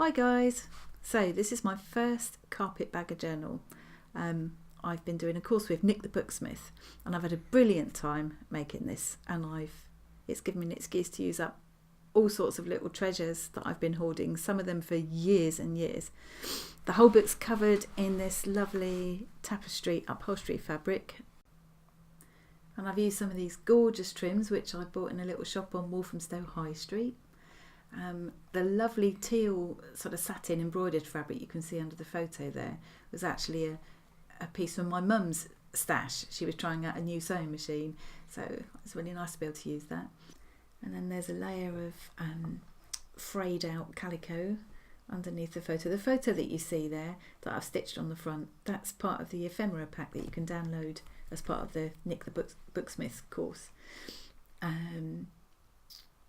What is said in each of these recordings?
Hi guys, so this is my first Carpetbagger journal. I've been doing a course with Nik the Booksmith and I've had a brilliant time making this, and it's given me an excuse to use up all sorts of little treasures that I've been hoarding, some of them for years and years. The whole book's covered in this lovely tapestry upholstery fabric, and I've used some of these gorgeous trims which I bought in a little shop on Walthamstow High Street. The lovely teal sort of satin embroidered fabric you can see under the photo there was actually a piece from my mum's stash. She was trying out a new sewing machine, so it's really nice to be able to use that. And then there's a layer of frayed out calico underneath the photo. The photo that you see there that I've stitched on the front, that's part of the ephemera pack that you can download as part of the Nik the Booksmith course.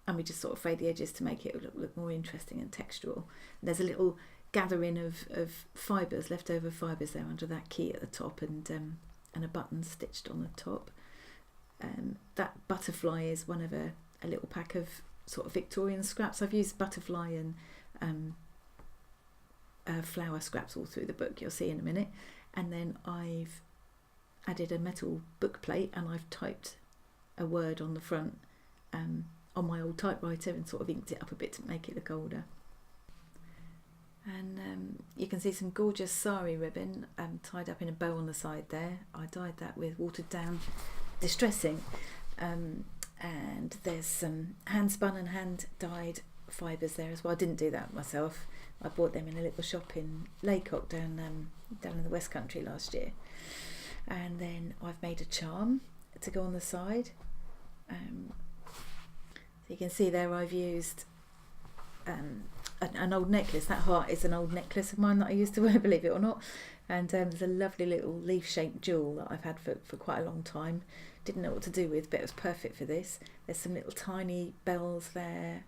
And we just sort of frayed the edges to make it look more interesting and textural. And there's a little gathering of fibres, leftover fibres there under that key at the top, and a button stitched on the top. That butterfly is one of a little pack of sort of Victorian scraps. I've used butterfly and flower scraps all through the book, you'll see in a minute. And then I've added a metal book plate and I've typed a word on the front on my old typewriter and sort of inked it up a bit to make it look older. And you can see some gorgeous sari ribbon tied up in a bow on the side there. I dyed that with watered down distress ink, and there's some hand spun and hand dyed fibres there as well. I didn't do that myself. I bought them in a little shop in Laycock down in the West Country last year. And then I've made a charm to go on the side. You can see there I've used an old necklace. That heart is an old necklace of mine that I used to wear, believe it or not. And there's a lovely little leaf-shaped jewel that I've had for quite a long time. Didn't know what to do with, but it was perfect for this. There's some little tiny bells there,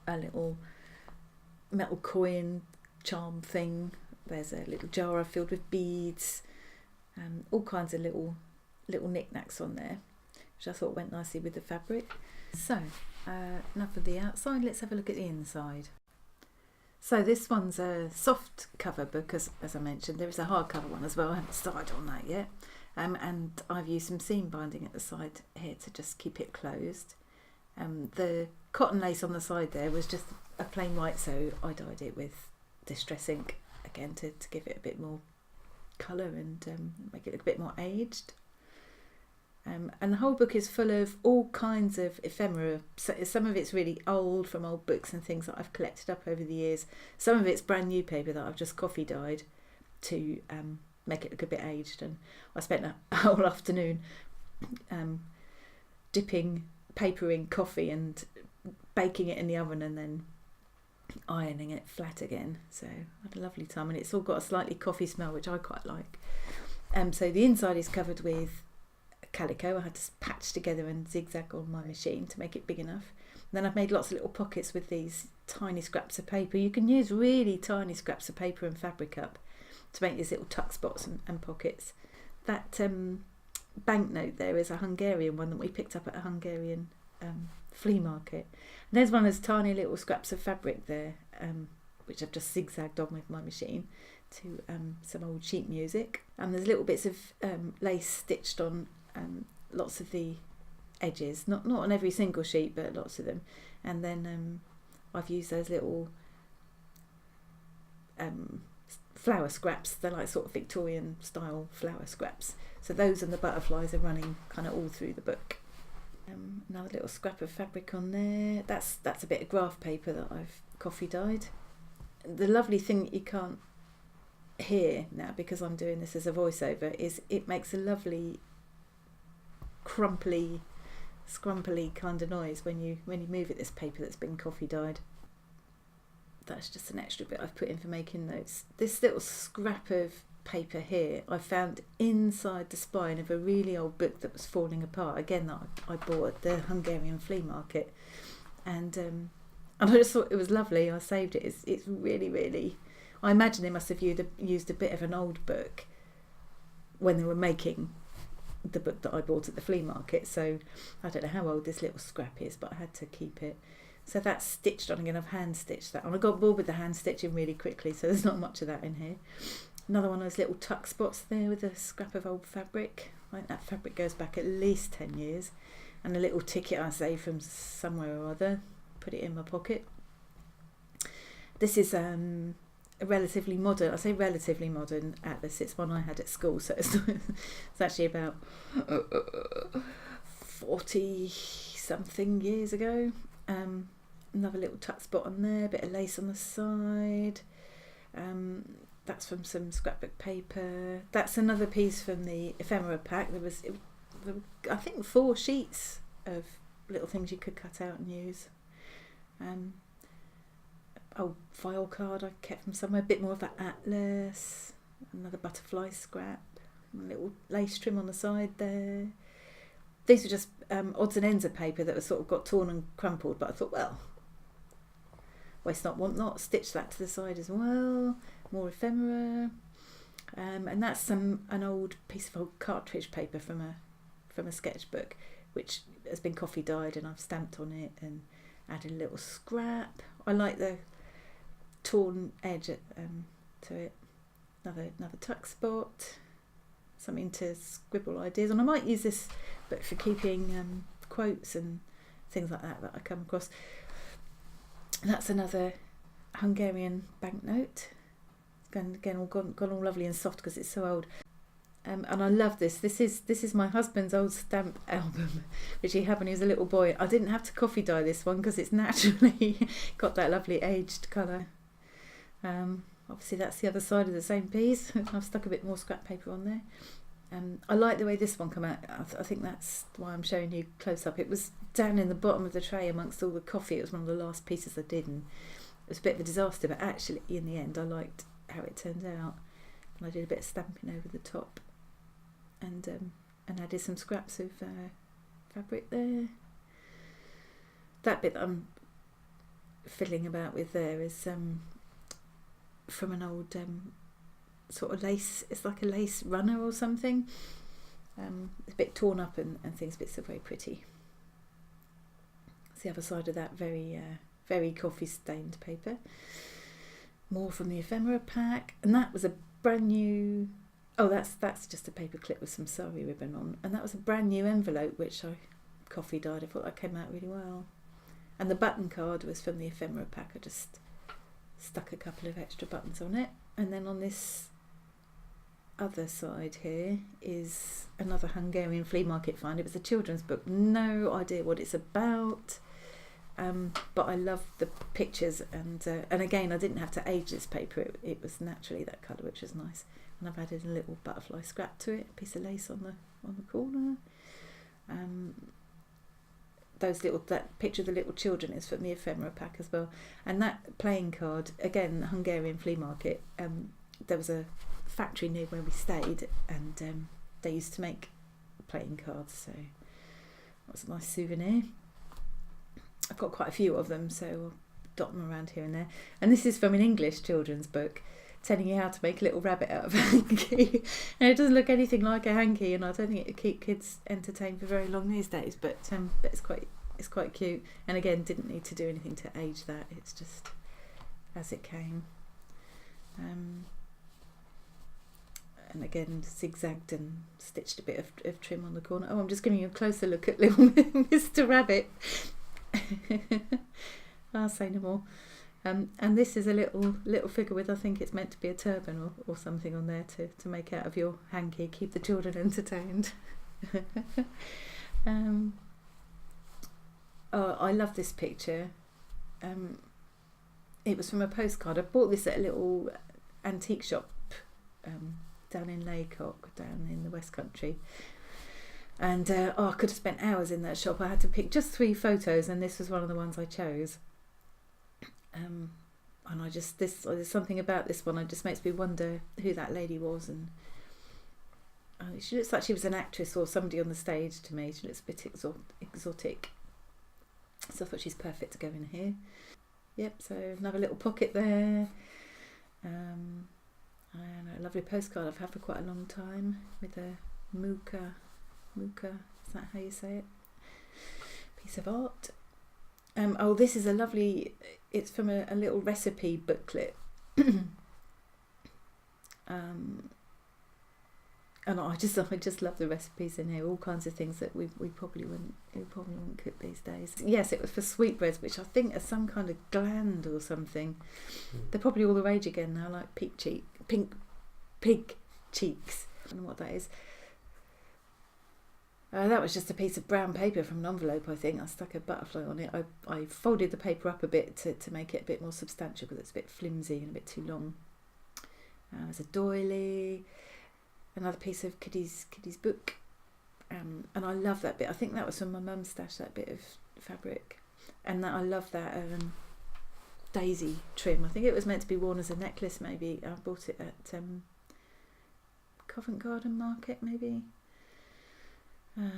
a little metal coin charm thing. There's a little jar I've filled with beads, all kinds of little knickknacks on there, which I thought went nicely with the fabric. So, enough of the outside, let's have a look at the inside. So this one's a soft cover book, as I mentioned. There is a hardcover one as well, I haven't started on that yet. And I've used some seam binding at the side here to just keep it closed. The cotton lace on the side there was just a plain white, so I dyed it with distress ink, again to give it a bit more colour and make it look a bit more aged. And the whole book is full of all kinds of ephemera. So some of it's really old from old books and things that I've collected up over the years. Some of it's brand new paper that I've just coffee dyed to make it look a bit aged. And I spent a whole afternoon dipping paper in coffee and baking it in the oven and then ironing it flat again. So I had a lovely time, and it's all got a slightly coffee smell, which I quite like. So the inside is covered with calico. I had to patch together and zigzag on my machine to make it big enough. And then I've made lots of little pockets with these tiny scraps of paper. You can use really tiny scraps of paper and fabric up to make these little tuck spots and pockets. That banknote there is a Hungarian one that we picked up at a Hungarian flea market. And there's one of those tiny little scraps of fabric there, which I've just zigzagged on with my machine to some old sheet music. And there's little bits of lace stitched on lots of the edges, not on every single sheet, but lots of them. And then I've used those little flower scraps. They're like sort of Victorian style flower scraps. So those and the butterflies are running kind of all through the book. Another little scrap of fabric on there. That's a bit of graph paper that I've coffee dyed. The lovely thing that you can't hear now, because I'm doing this as a voiceover, is it makes a lovely crumply, scrumply kind of noise when you move it, this paper that's been coffee dyed. That's just an extra bit I've put in for making notes. This little scrap of paper here I found inside the spine of a really old book that was falling apart, again that I bought at the Hungarian flea market, and I just thought it was lovely. I saved it. It's really, really, I imagine they must have used a bit of an old book when they were making the book that I bought at the flea market. So I don't know how old this little scrap is, but I had to keep it. So that's stitched on again. I've hand stitched that on. I got bored with the hand stitching really quickly, so there's not much of that in here. Another one of those little tuck spots there with a scrap of old fabric. I think that fabric goes back at least 10 years. And a little ticket I saved from somewhere or other. Put it in my pocket. This is a relatively modern, I say relatively modern atlas. It's one I had at school, so it's actually about 40 something years ago. Another little tuck spot on there, a bit of lace on the side. That's from some scrapbook paper. That's another piece from the ephemera pack. There was, I think, 4 sheets of little things you could cut out and use. Old file card I kept from somewhere, a bit more of that atlas. Another butterfly scrap. A little lace trim on the side there. These were just odds and ends of paper that were sort of got torn and crumpled, but I thought, well, waste not, want not. Stitch that to the side as well. More ephemera, and that's an old piece of old cartridge paper from a sketchbook, which has been coffee dyed, and I've stamped on it and added a little scrap. I like the torn edge to it. Another tuck spot. Something to scribble ideas on. I might use this book for keeping quotes and things like that I come across. That's another Hungarian banknote. It's again gone all lovely and soft because it's so old. And I love this. This is my husband's old stamp album, which he had when he was a little boy. I didn't have to coffee dye this one because it's naturally got that lovely aged colour. Obviously that's the other side of the same piece. I've stuck a bit more scrap paper on there. I like the way this one came out. I think that's why I'm showing you close up. It was down in the bottom of the tray amongst all the coffee. It was one of the last pieces I did, and it was a bit of a disaster, but actually in the end I liked how it turned out. And I did a bit of stamping over the top and added some scraps of fabric there. That bit that I'm fiddling about with there is from an old sort of lace. It's like a lace runner or something. It's a bit torn up and things, but it's very pretty. It's the other side of that very coffee stained paper. More from the ephemera pack, and that was a brand new. Oh, that's just a paper clip with some sari ribbon on, and that was a brand new envelope which I coffee dyed. I thought that came out really well. And the button card was from the ephemera pack. I just stuck a couple of extra buttons on it. And then on this other side here is another Hungarian flea market find. It was a children's book. No idea what it's about. But I love the pictures, and again I didn't have to age this paper. It was naturally that colour, which was nice. And I've added a little butterfly scrap to it, a piece of lace on the corner. That picture of the little children is from the ephemera pack as well. And that playing card, again, Hungarian flea market. There was a factory near where we stayed, and they used to make playing cards, so that was a nice souvenir. I've got quite a few of them, so I'll dot them around here and there. And this is from an English children's book, telling you how to make a little rabbit out of a hanky. And it doesn't look anything like a hanky, and I don't think it would keep kids entertained for very long these days, but it's quite cute. And again, didn't need to do anything to age that. It's just as it came. And again, zigzagged and stitched a bit of trim on the corner. Oh, I'm just giving you a closer look at little Mr. Rabbit. I'll say no more. And this is a little figure with, I think it's meant to be a turban or something on there to make out of your hanky, keep the children entertained. I love this picture. It was from a postcard. I bought this at a little antique shop down in Laycock, down in the West Country. And I could have spent hours in that shop. I had to pick just 3 photos, and this was one of the ones I chose. And there's something about this one. It just makes me wonder who that lady was, and she looks like she was an actress or somebody on the stage to me. She looks a bit exotic. So I thought she's perfect to go in here. Yep. So another little pocket there. And a lovely postcard I've had for quite a long time with a Muka, is that how you say it? Piece of art. Oh, this is a lovely, it's from a little recipe booklet. And I just love the recipes in here. All kinds of things that we probably wouldn't cook these days. Yes, it was for sweetbreads, which I think are some kind of gland or something. They're probably all the rage again now, like pig cheeks. I don't know what that is. That was just a piece of brown paper from an envelope, I think. I stuck a butterfly on it. I folded the paper up a bit to make it a bit more substantial because it's a bit flimsy and a bit too long. There's a doily, another piece of Kitty's book, and I love that bit. I think that was from my mum's stash, that bit of fabric, and I love that daisy trim. I think it was meant to be worn as a necklace, maybe. I bought it at Covent Garden Market, maybe. I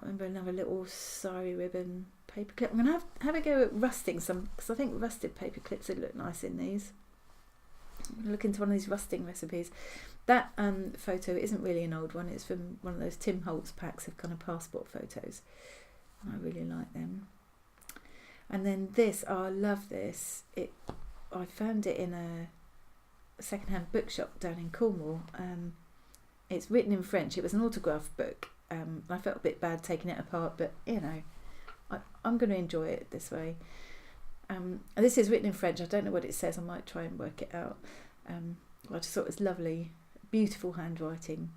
remember another little sari ribbon paper clip. I'm going to have a go at rusting some, because I think rusted paper clips would look nice in these. I'm going to look into one of these rusting recipes. That photo isn't really an old one. It's from one of those Tim Holtz packs of kind of passport photos. I really like them. And then this, I love this. I found it in a second-hand bookshop down in Cornwall. It's written in French. It was an autograph book. I felt a bit bad taking it apart, but you know, I'm going to enjoy it this way. This is written in French. I don't know what it says. I might try and work it out. I just thought it was lovely, beautiful handwriting,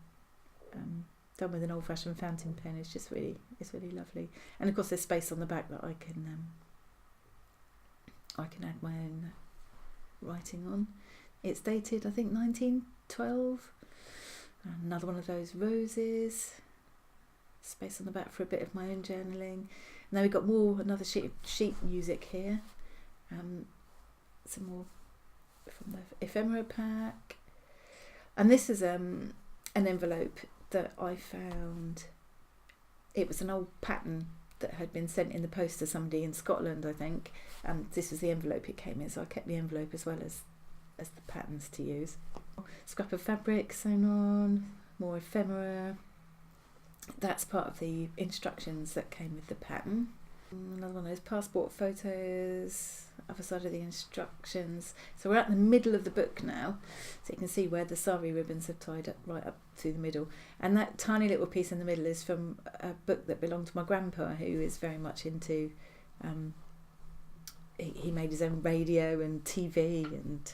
done with an old-fashioned fountain pen. It's really lovely. And of course, there's space on the back that I can add my own writing on. It's dated, I think, 1912. Another one of those roses. Space on the back for a bit of my own journaling. Now we've got another sheet music here. Some more from the ephemera pack. And this is an envelope that I found. It was an old pattern that had been sent in the post to somebody in Scotland, I think. And this was the envelope it came in, so I kept the envelope as well as the patterns to use. Scrap of fabric sewn on, more ephemera. That's part of the instructions that came with the pattern. Another one of those passport photos, other side of the instructions. So we're at the middle of the book now, so you can see where the sari ribbons have tied up right up through the middle. And that tiny little piece in the middle is from a book that belonged to my grandpa, who is very much into, he made his own radio and TV and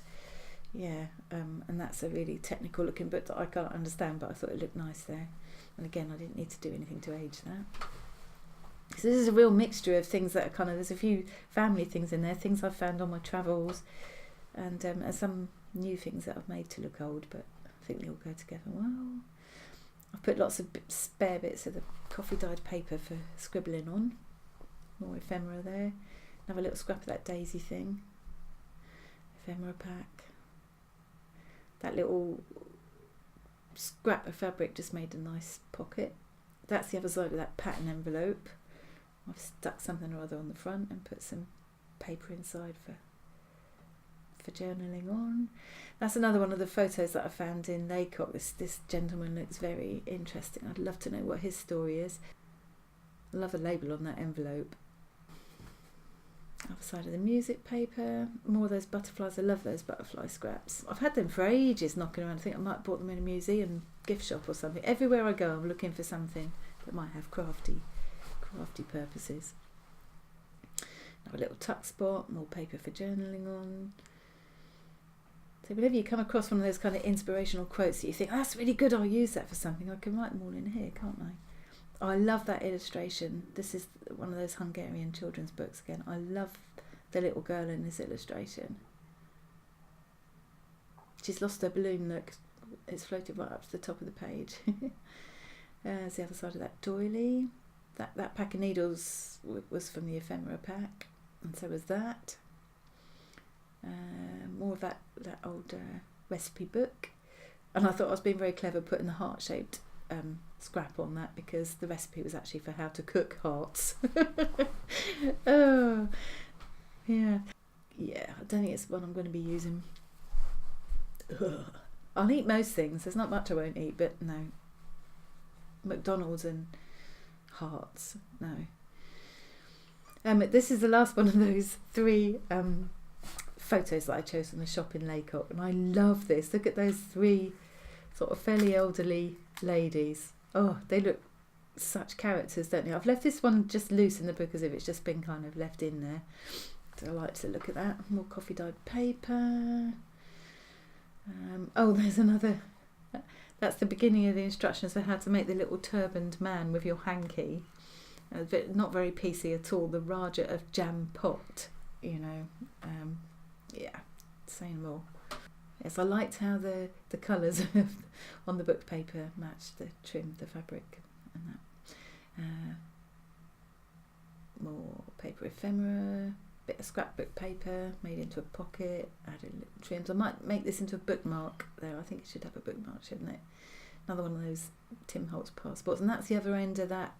and that's a really technical looking book that I can't understand, but I thought it looked nice there. And again, I didn't need to do anything to age that. So this is a real mixture of things that are kind of, there's a few family things in there, things I've found on my travels, and some new things that I've made to look old, but I think they all go together well. I've put lots of spare bits of the coffee dyed paper for scribbling on. More ephemera there. Another little scrap of that daisy thing. Ephemera pack. That little scrap of fabric just made a nice pocket. That's the other side of that pattern envelope. I've stuck something or other on the front and put some paper inside for journaling on. That's another one of the photos that I found in Laycock. This gentleman looks very interesting. I'd love to know what his story is. I love the label on that envelope. Other side of the music paper, more of those butterflies. I love those butterfly scraps. I've had them for ages knocking around. I think I might have bought them in a museum gift shop or something. Everywhere I go, I'm looking for something that might have crafty purposes. Now a little tuck spot, more paper for journaling on. So whenever you come across one of those kind of inspirational quotes that you think, that's really good, I'll use that for something, I can write them all in here, can't I? I love that illustration. This is one of those Hungarian children's books again. I love the little girl in this illustration. She's lost her balloon, look. It's floated right up to the top of the page. There's the other side of that doily. That pack of needles was from the ephemera pack, and so was that. More of that old recipe book. And I thought I was being very clever putting the heart-shaped scrap on that, because the recipe was actually for how to cook hearts. Oh, yeah. I don't think it's one I'm going to be using. Ugh. I'll eat most things. There's not much I won't eat, but no. McDonald's and hearts, no. This is the last one of those 3 photos that I chose from the shop in Laycock, and I love this. Look at those 3 sort of fairly elderly ladies. Oh, they look such characters, don't they? I've left this one just loose in the book as if it's just been kind of left in there. So I like to look at that. More coffee dyed paper. Oh, there's another. That's the beginning of the instructions for how to make the little turbaned man with your hanky. Not very PC at all. The Raja of Jam Pot, you know. Yeah, say no more. Yes, I liked how the colours on the book paper matched the trim, the fabric, and that. More paper ephemera, bit of scrapbook paper made into a pocket, added little trims. I might make this into a bookmark there. I think it should have a bookmark, shouldn't it? Another one of those Tim Holtz passports, and that's the other end of that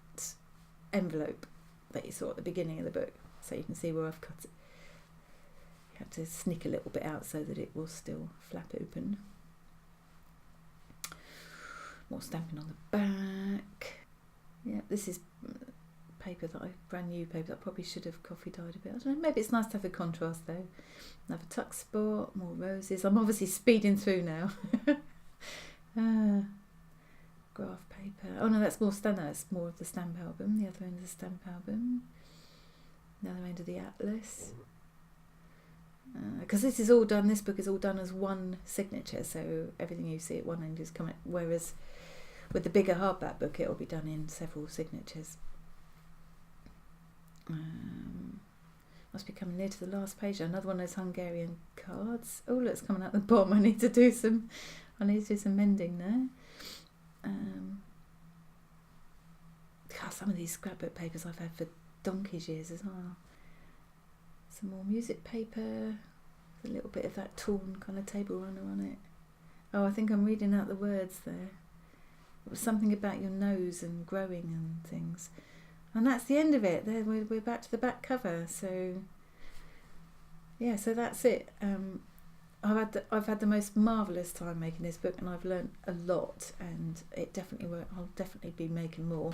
envelope that you saw at the beginning of the book, so you can see where I've cut it. You have to sneak a little bit out so that it will still flap open. More stamping on the back. Yeah, this is paper that brand new paper that I probably should have coffee dyed a bit. I don't know, maybe it's nice to have the contrast though. Another tuck spot, more roses. I'm obviously speeding through now. Graph paper. Oh no, that's more that's more of the stamp album. The other end of the stamp album. The other end of the atlas. Because this is all done. This book is all done as one signature, so everything you see at one end is coming. Whereas with the bigger hardback book, it will be done in several signatures. Must be coming near to the last page. Another one of those Hungarian cards. Oh, look, it's coming out the bottom. I need to do some mending there. God, some of these scrapbook papers I've had for donkey's years as well. Some more music paper. A little bit of that torn kind of table runner on it. Oh, I think I'm reading out the words there. It was something about your nose and growing and things. And that's the end of it. There, we're back to the back cover. So, yeah, so that's it. I've had the most marvellous time making this book, and I've learnt a lot, and it definitely I'll definitely be making more.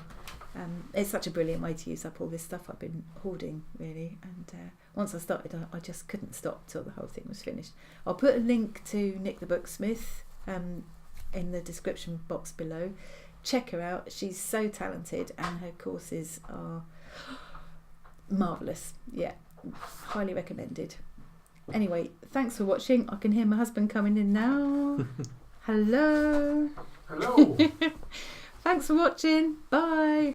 It's such a brilliant way to use up all this stuff I've been hoarding, really, and once I started I just couldn't stop till the whole thing was finished. I'll put a link to Nik the Booksmith in the description box below. Check her out, she's so talented and her courses are marvellous. Yeah, highly recommended. Anyway, thanks for watching. I can hear my husband coming in now. Hello. Hello. Thanks for watching. Bye.